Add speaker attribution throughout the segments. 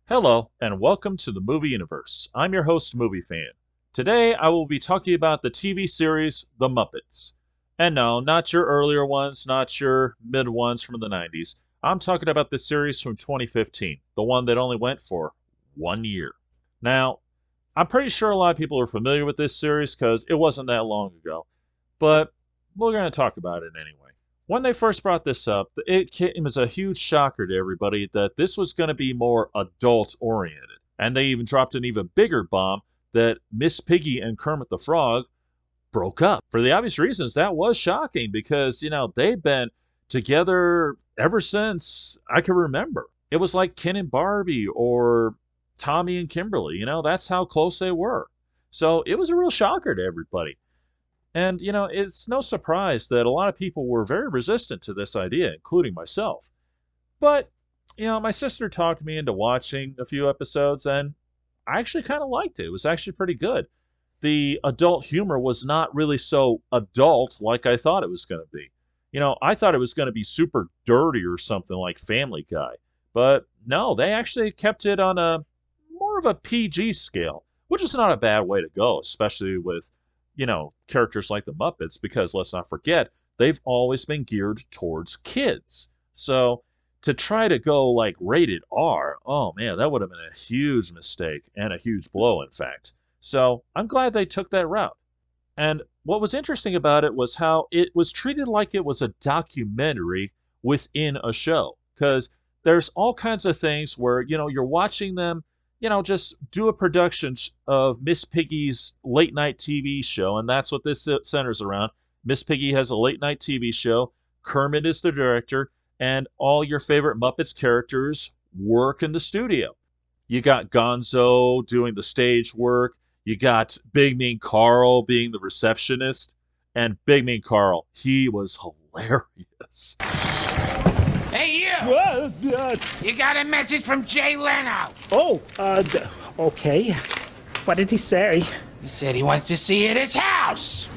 Speaker 1: Hello, and welcome to the movie universe. I'm your host, Movie Fan. Today, I will be talking about the TV series The Muppets. And no, not your earlier ones, not your mid ones from the 90s. I'm talking about the series from 2015, the one that only went for 1 year. Now, I'm pretty sure a lot of people are familiar with this series because it wasn't that long ago, but we're going to talk about it anyway. When they first brought this up, it came as a huge shocker to everybody that this was going to be more adult oriented. And they even dropped an even bigger bomb that Miss Piggy and Kermit the Frog broke up. For the obvious reasons, that was shocking because, they've been together ever since I can remember. It was like Ken and Barbie or Tommy and Kimberly. That's how close they were. So it was a real shocker to everybody. And, it's no surprise that a lot of people were very resistant to this idea, including myself. But, my sister talked me into watching a few episodes, and I actually kind of liked it. It was actually pretty good. The adult humor was not really so adult like I thought it was going to be. I thought it was going to be super dirty or something like Family Guy. But no, they actually kept it on a more of a PG scale, which is not a bad way to go, especially with characters like the Muppets, because let's not forget, they've always been geared towards kids. So to try to go like rated R, oh man, that would have been a huge mistake and a huge blow, in fact. So I'm glad they took that route. And what was interesting about it was how it was treated like it was a documentary within a show. Because there's all kinds of things where, you're watching them just do a production of Miss Piggy's late night TV show, and that's what this centers around. Miss Piggy has a late night TV show. Kermit is the director, and all your favorite Muppets characters work in the studio. You got Gonzo doing the stage work. You got Big Mean Carl being the receptionist. And Big Mean Carl, he was hilarious.
Speaker 2: Hey, you! You got a message from Jay Leno.
Speaker 3: Okay. What did he say?
Speaker 2: He said he wants to see you at his house.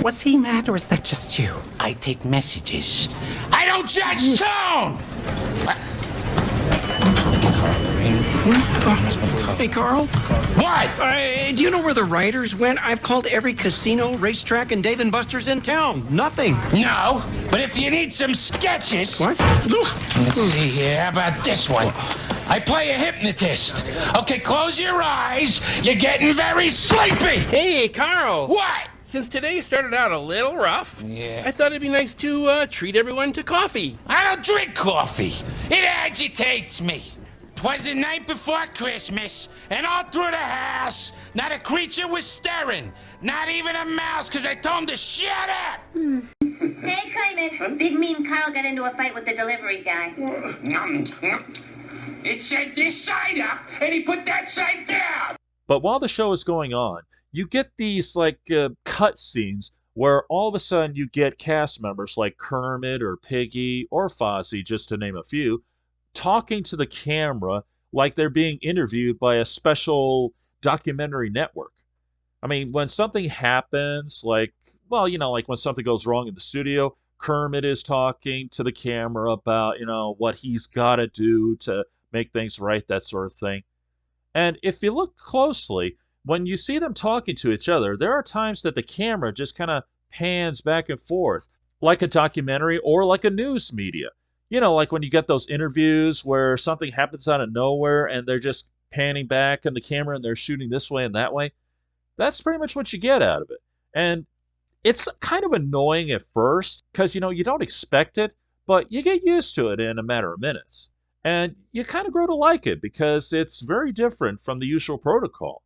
Speaker 3: Was he mad or is that just you?
Speaker 2: I take messages. I don't judge tone!
Speaker 4: Hey, Carl.
Speaker 2: What?
Speaker 4: Do you know where the writers went? I've called every casino, racetrack, and Dave & Buster's in town. Nothing.
Speaker 2: No, but if you need some sketches...
Speaker 4: What?
Speaker 2: Let's see here. How about this one? I play a hypnotist. Okay, close your eyes. You're getting very sleepy.
Speaker 5: Hey, Carl.
Speaker 2: What?
Speaker 5: Since today started out a little rough,
Speaker 2: Yeah.
Speaker 5: I thought it'd be nice to treat everyone to coffee.
Speaker 2: I don't drink coffee. It agitates me. 'Twas the night before Christmas, and all through the house, not a creature was stirring. Not even a mouse, because I told him to shut up.
Speaker 6: Hey, Kermit. Big Mean Carl got into a fight with the delivery guy.
Speaker 2: It said this side up, and he put that side down.
Speaker 1: But while the show is going on, you get these cut scenes where all of a sudden you get cast members like Kermit or Piggy or Fozzie, just to name a few, talking to the camera like they're being interviewed by a special documentary network. I mean, when something happens, like when something goes wrong in the studio, Kermit is talking to the camera about, what he's got to do to make things right, that sort of thing. And if you look closely, when you see them talking to each other, there are times that the camera just kind of pans back and forth, like a documentary or like a news media. Like when you get those interviews where something happens out of nowhere and they're just panning back in the camera and they're shooting this way and that way. That's pretty much what you get out of it. And it's kind of annoying at first because, you don't expect it, but you get used to it in a matter of minutes. And you kind of grow to like it because it's very different from the usual protocol.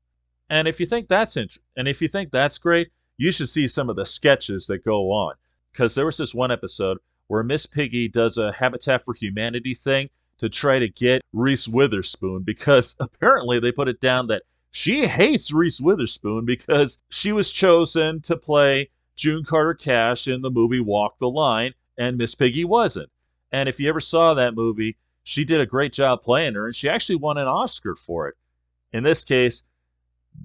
Speaker 1: And if you think that's great, you should see some of the sketches that go on. Because there was this one episode where Miss Piggy does a Habitat for Humanity thing to try to get Reese Witherspoon because apparently they put it down that she hates Reese Witherspoon because she was chosen to play June Carter Cash in the movie Walk the Line, and Miss Piggy wasn't. And if you ever saw that movie, she did a great job playing her, and she actually won an Oscar for it. In this case,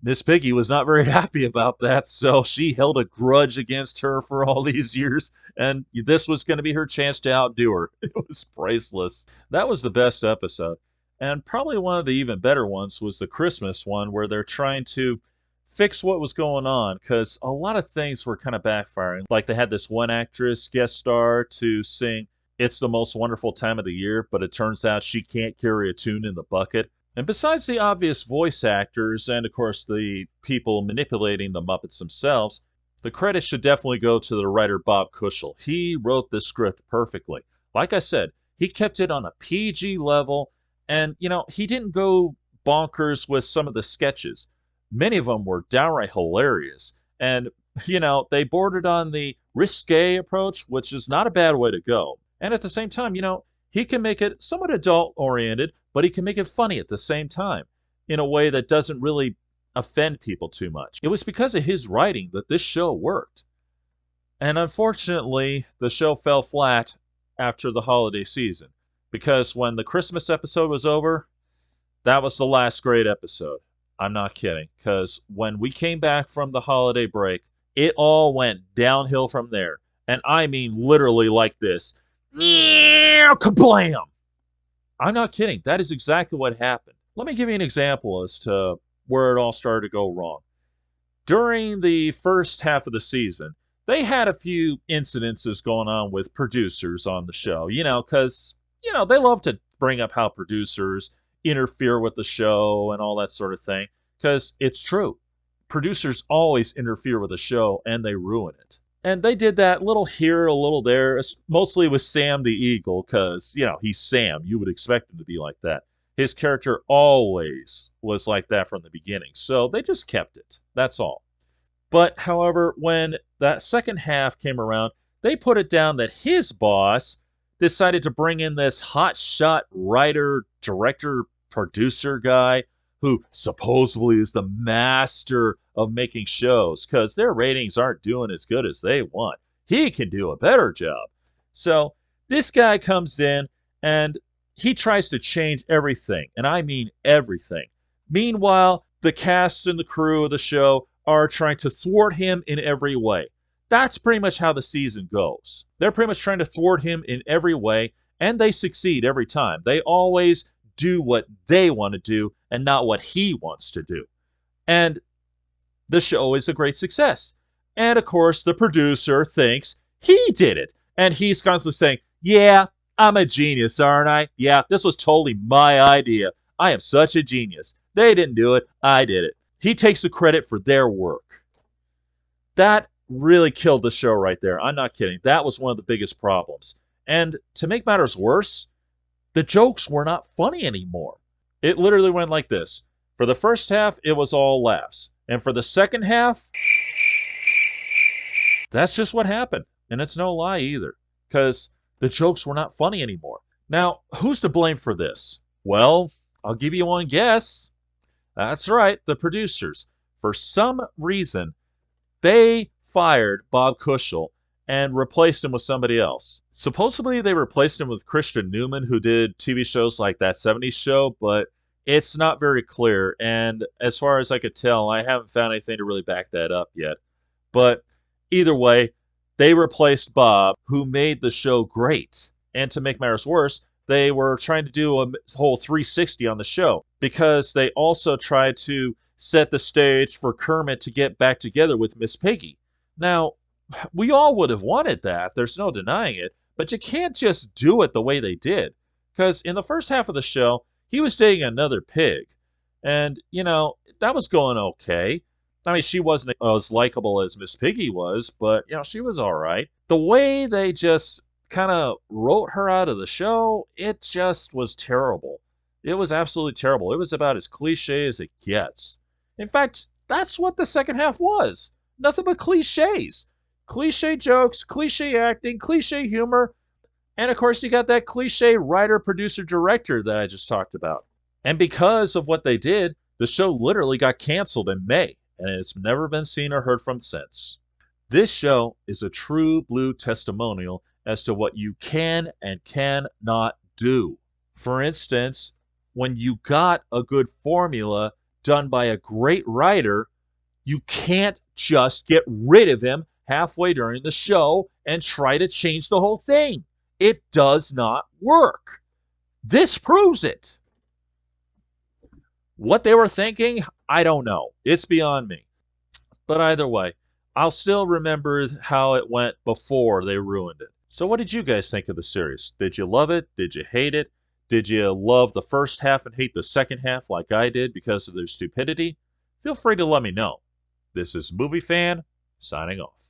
Speaker 1: Miss Piggy was not very happy about that, so she held a grudge against her for all these years, and this was going to be her chance to outdo her. It was priceless. That was the best episode. And probably one of the even better ones was the Christmas one, where they're trying to fix what was going on, because a lot of things were kind of backfiring. Like they had this one actress guest star to sing It's the Most Wonderful Time of the Year, but it turns out she can't carry a tune in the bucket. And besides the obvious voice actors and, of course, the people manipulating the Muppets themselves, the credit should definitely go to the writer Bob Cushel. He wrote this script perfectly. Like I said, he kept it on a PG level, and, he didn't go bonkers with some of the sketches. Many of them were downright hilarious. And, they bordered on the risque approach, which is not a bad way to go. And at the same time, he can make it somewhat adult oriented, but he can make it funny at the same time in a way that doesn't really offend people too much. It was because of his writing that this show worked. And unfortunately, the show fell flat after the holiday season, because when the Christmas episode was over, that was the last great episode. I'm not kidding, because when we came back from the holiday break, it all went downhill from there. And I mean literally like this. Yeah, kablam! I'm not kidding. That is exactly what happened. Let me give you an example as to where it all started to go wrong. During the first half of the season, they had a few incidences going on with producers on the show, because, they love to bring up how producers interfere with the show and all that sort of thing, because it's true. Producers always interfere with a show and they ruin it. And they did that little here, a little there, mostly with Sam the Eagle, because, he's Sam. You would expect him to be like that. His character always was like that from the beginning, so they just kept it. That's all. But, however, when that second half came around, they put it down that his boss decided to bring in this hotshot writer, director, producer guy who supposedly is the master of making shows because their ratings aren't doing as good as they want. He can do a better job. So this guy comes in and he tries to change everything, and I mean everything. Meanwhile, the cast and the crew of the show are trying to thwart him in every way. That's pretty much how the season goes. They're pretty much trying to thwart him in every way, and they succeed every time. They always do what they want to do and not what he wants to do. And the show is a great success. And of course, the producer thinks he did it. And he's constantly saying, yeah, I'm a genius, aren't I? Yeah, this was totally my idea. I am such a genius. They didn't do it. I did it. He takes the credit for their work. That really killed the show right there. I'm not kidding. That was one of the biggest problems. And to make matters worse, the jokes were not funny anymore. It literally went like this. For the first half, it was all laughs. And for the second half, that's just what happened. And it's no lie either. Because the jokes were not funny anymore. Now, who's to blame for this? Well, I'll give you one guess. That's right, the producers. For some reason, they fired Bob Cushel and replaced him with somebody else. Supposedly, they replaced him with Christian Newman, who did TV shows like That 70s Show, but it's not very clear. And as far as I could tell, I haven't found anything to really back that up yet. But either way, they replaced Bob, who made the show great. And to make matters worse, they were trying to do a whole 360 on the show because they also tried to set the stage for Kermit to get back together with Miss Piggy. Now, we all would have wanted that. There's no denying it. But you can't just do it the way they did. Because in the first half of the show, he was dating another pig. And, that was going okay. I mean, she wasn't as likable as Miss Piggy was, but, she was all right. The way they just kind of wrote her out of the show, it just was terrible. It was absolutely terrible. It was about as cliche as it gets. In fact, that's what the second half was. Nothing but cliches. Cliche jokes, cliche acting, cliche humor, and of course you got that cliche writer, producer, director that I just talked about. And because of what they did, the show literally got canceled in May, and it's never been seen or heard from since. This show is a true blue testimonial as to what you can and cannot do. For instance, when you got a good formula done by a great writer, you can't just get rid of him halfway during the show and try to change the whole thing. It does not work. This proves it. What they were thinking, I don't know. It's beyond me. But either way, I'll still remember how it went before they ruined it. So what did you guys think of the series? Did you love it? Did you hate it? Did you love the first half and hate the second half like I did because of their stupidity? Feel free to let me know. This is Movie Fan, signing off.